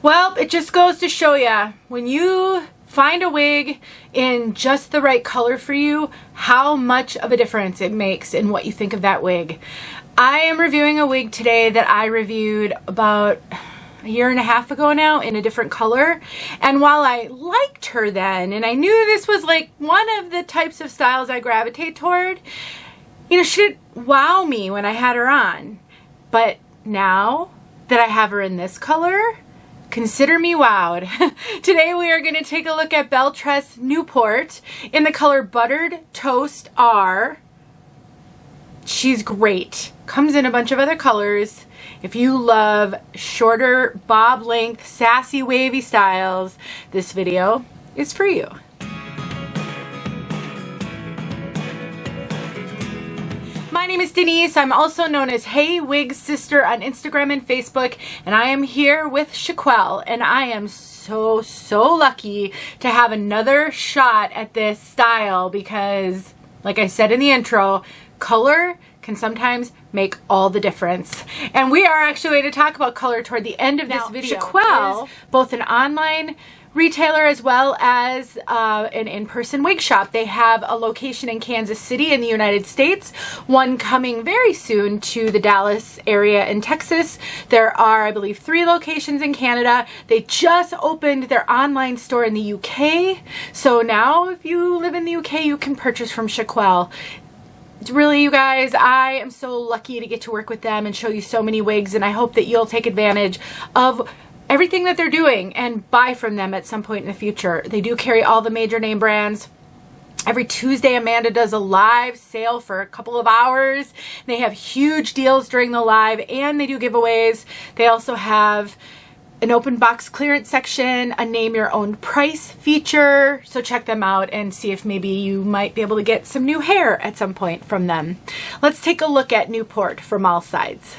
Well, it just goes to show ya, when you find a wig in just the right color for you, how much of a difference it makes in what you think of that wig. I am reviewing a wig today that I reviewed about a year and a half ago now in a different color, and while I liked her then and I knew this was like one of the types of styles I gravitate toward, you know, she didn't wow me when I had her on. But now that I have her in this color, consider me wowed. Today we are going to take a look at Belle Tress Newport in the color Buttered Toast R. She's great. Comes in a bunch of other colors. If you love shorter bob length sassy wavy styles, this video is for you. My name is Denise. I'm also known as heywigsister on Instagram and Facebook, and I am here with Chiquel, and I am so lucky to have another shot at this style because, like I said in the intro, color can sometimes make all the difference. And we are actually going to talk about color toward the end of this video. Chiquel is both an online retailer as well as an in-person wig shop. They have a location in Kansas City in the United States, one coming very soon to the Dallas area in Texas. There are, I believe, 3 locations in Canada. They just opened their online store in the UK. So now if you live in the UK, you can purchase from Chiquel. Really, you guys, I am so lucky to get to work with them and show you so many wigs, and I hope that you'll take advantage of everything that they're doing and buy from them at some point in the future. They do carry all the major name brands. Every Tuesday, Amanda does a live sale for a couple of hours. They have huge deals during the live, and they do giveaways. They also have an open box clearance section, a name your own price feature. So check them out and see if maybe you might be able to get some new hair at some point from them. Let's take a look at Newport from all sides.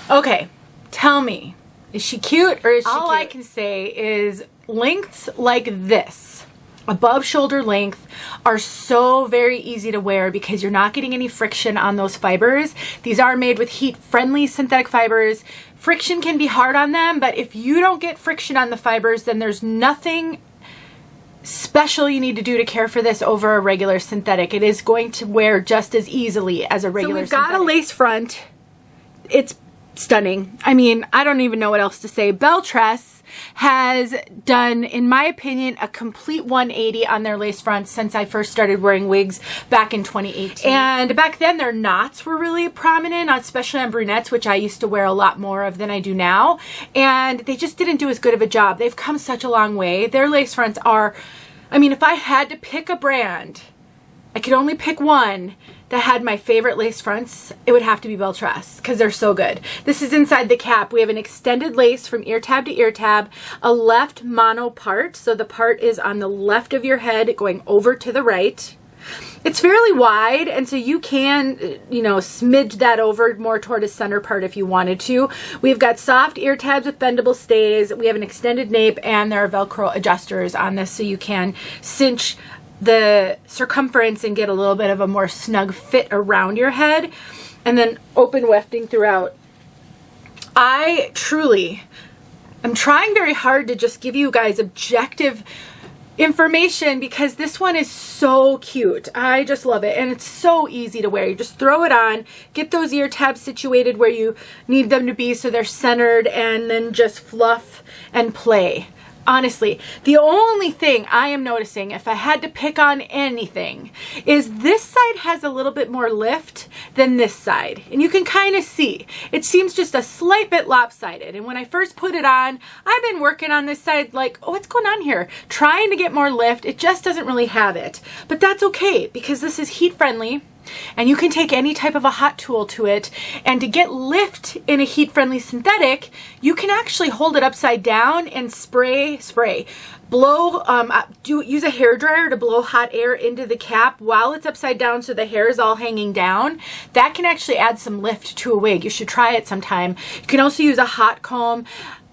Okay, tell me, is she cute or is she cute? All I can say is lengths like this, above shoulder length, are so very easy to wear because you're not getting any friction on those fibers. These are made with heat-friendly synthetic fibers. Friction can be hard on them, but if you don't get friction on the fibers, then there's nothing special you need to do to care for this over a regular synthetic. It is going to wear just as easily as a regular synthetic. So we've got a lace front. It's stunning. I mean, I don't even know what else to say. Belle Tress has done, in my opinion, a complete 180 on their lace fronts since I first started wearing wigs back in 2018. And back then their knots were really prominent, especially on brunettes, which I used to wear a lot more of than I do now. And they just didn't do as good of a job. They've come such a long way. Their lace fronts are, I mean, if I had to pick a brand, I could only pick one that had my favorite lace fronts, it would have to be Belle Tress because they're so good. This is inside the cap. We have an extended lace from ear tab to ear tab, a left mono part, so the part is on the left of your head going over to the right. It's fairly wide, and so you can, you know, smidge that over more toward a center part if you wanted to. We've got soft ear tabs with bendable stays. We have an extended nape, and there are Velcro adjusters on this so you can cinch the circumference and get a little bit of a more snug fit around your head, and then open wefting throughout. I truly am trying very hard to just give you guys objective information because this one is so cute. I just love it, and it's so easy to wear. You just throw it on, get those ear tabs situated where you need them to be so they're centered, and then just fluff and play. Honestly, the only thing I am noticing, if I had to pick on anything, is this side has a little bit more lift than this side. And you can kind of see, it seems just a slight bit lopsided. And when I first put it on, I've been working on this side like, oh, what's going on here? Trying to get more lift. It just doesn't really have it. But that's okay because this is heat friendly. And you can take any type of a hot tool to it, and to get lift in a heat-friendly synthetic, you can actually hold it upside down and spray, blow, use a hairdryer to blow hot air into the cap while it's upside down so the hair is all hanging down. That can actually add some lift to a wig. You should try it sometime. You can also use a hot comb.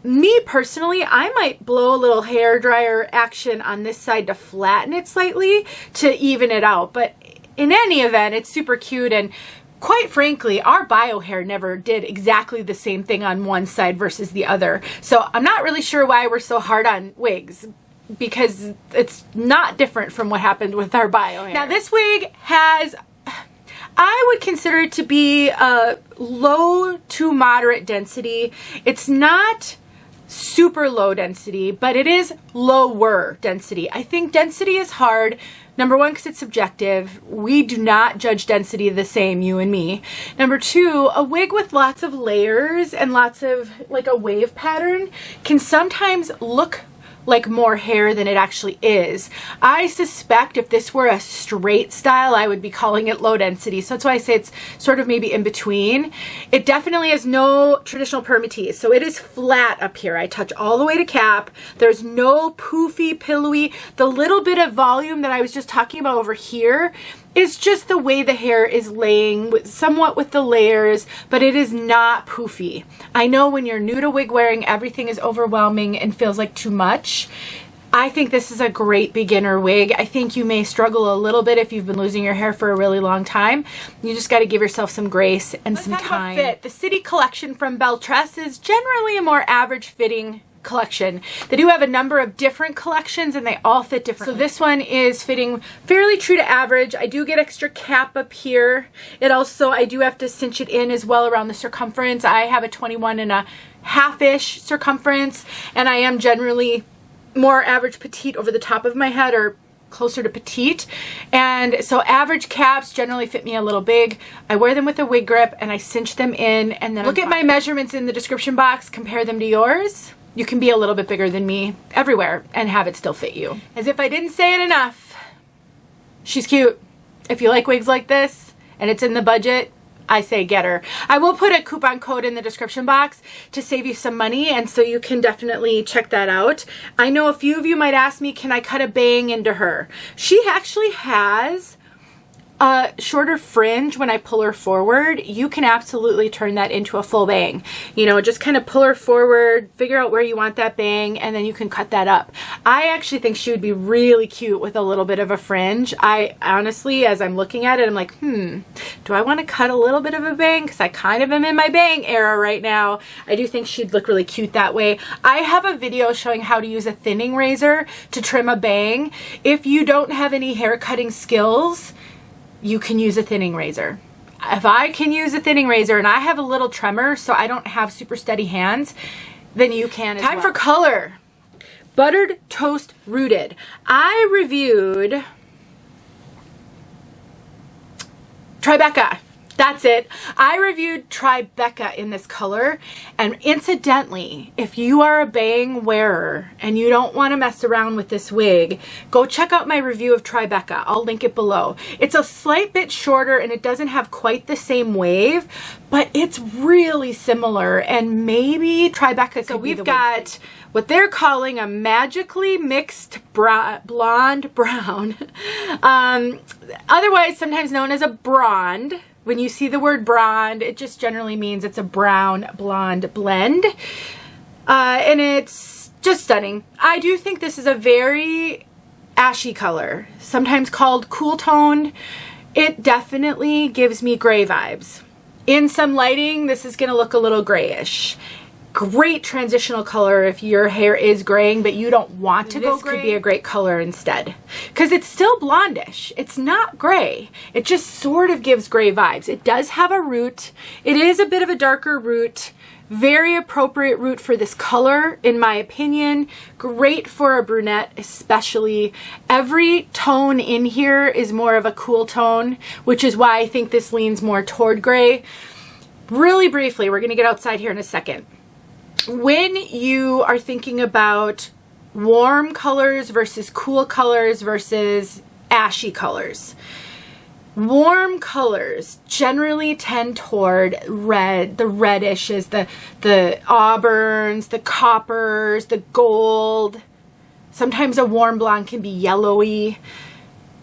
me personally, I might blow a little hair dryer action on this side to flatten it slightly to even it out. But in any event, it's super cute, and quite frankly, our bio hair never did exactly the same thing on one side versus the other. So I'm not really sure why we're so hard on wigs, because it's not different from what happened with our bio hair. Now this wig has, I would consider it to be a low to moderate density. It's not super low density, but it is lower density. I think density is hard. Number one, because it's subjective. We do not judge density the same, you and me. Number two, a wig with lots of layers and lots of like a wave pattern can sometimes look like more hair than it actually is. I suspect if this were a straight style, I would be calling it low density. So that's why I say it's sort of maybe in between. It definitely has no traditional permatease. So it is flat up here. I touch all the way to cap. There's no poofy, pillowy. The little bit of volume that I was just talking about over here is just the way the hair is laying, somewhat with the layers, but it is not poofy. I know when you're new to wig wearing, everything is overwhelming and feels like too much. I think this is a great beginner wig. I think you may struggle a little bit if you've been losing your hair for a really long time. You just got to give yourself some grace and some time. Fit. The City collection from Belle Tress is generally a more average fitting collection. They do have a number of different collections and they all fit differently. So this one is fitting fairly true to average. I do get extra cap up here. It also, I do have to cinch it in as well around the circumference. I have a 21.5-ish circumference, and I am generally more average petite over the top of my head, or closer to petite, and so average caps generally fit me a little big. I wear them with a wig grip and I cinch them in, and then look at my measurements in the description box, compare them to yours. You can be a little bit bigger than me everywhere and have it still fit you. As if I didn't say it enough, she's cute. If you like wigs like this and it's in the budget, I say get her. I will put a coupon code in the description box to save you some money, and so you can definitely check that out. I know a few of you might ask me, can I cut a bang into her? She actually has a shorter fringe when I pull her forward. You can absolutely turn that into a full bang. You know, just kind of pull her forward, figure out where you want that bang, and then you can cut that up. I actually think she would be really cute with a little bit of a fringe. I honestly, as I'm looking at it, I'm like, do I want to cut a little bit of a bang? Because I kind of am in my bang era right now. I do think she'd look really cute that way. I have a video showing how to use a thinning razor to trim a bang. If you don't have any hair cutting skills, you can use a thinning razor. If I can use a thinning razor, and I have a little tremor, so I don't have super steady hands, then you can as well. Time for color. Buttered Toast Rooted. I reviewed Tribeca. That's it. I reviewed Tribeca in this color, and incidentally, if you are a bang wearer and you don't want to mess around with this wig, go check out my review of Tribeca. I'll link it below. It's a slight bit shorter and it doesn't have quite the same wave, but it's really similar, and maybe Tribeca could be the wig. So we've got what they're calling a magically mixed blonde brown, otherwise sometimes known as a blonde. When you see the word blonde, it just generally means it's a brown blonde blend, and it's just stunning. I do think this is a very ashy color, sometimes called cool toned. It definitely gives me gray vibes. In some lighting, this is going to look a little grayish. Great transitional color if your hair is graying but you don't want to go gray. This could be a great color instead, because it's still blondish. It's not gray. It just sort of gives gray vibes. It does have a root. It is a bit of a darker root. Very appropriate root for this color, in my opinion. Great for a brunette especially. Every tone in here is more of a cool tone, which is why I think this leans more toward gray. Really briefly, we're going to get outside here in a second. When you are thinking about warm colors versus cool colors versus ashy colors, warm colors generally tend toward red. The reddish the auburns, the coppers, the gold. Sometimes a warm blonde can be yellowy.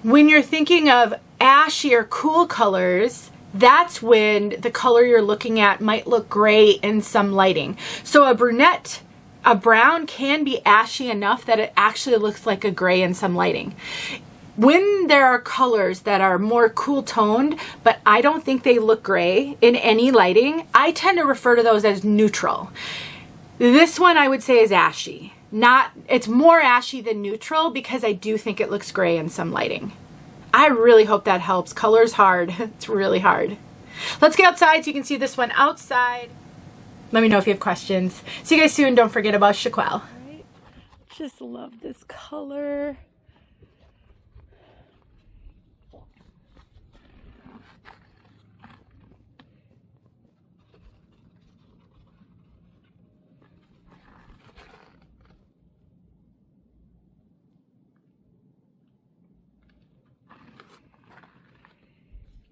When you're thinking of ashy or cool colors, that's when the color you're looking at might look gray in some lighting. So a brunette A brown can be ashy enough that it actually looks like a gray in some lighting. When there are colors that are more cool toned, but I don't think they look gray in any lighting, I tend to refer to those as neutral. This one I would say is ashy. It's more ashy than neutral because I do think it looks gray in some lighting. I really hope that helps. Color's hard. It's really hard. Let's get outside so you can see this one outside. Let me know if you have questions. See you guys soon. Don't forget about Chiquel. Right. Just love this color.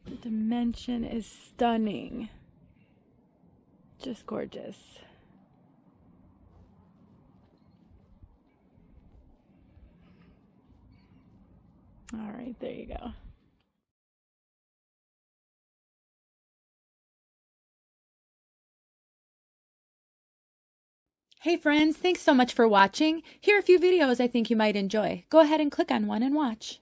The dimension is stunning. Just gorgeous. All right, there you go. Hey friends, thanks so much for watching. Here are a few videos I think you might enjoy. Go ahead and click on one and watch.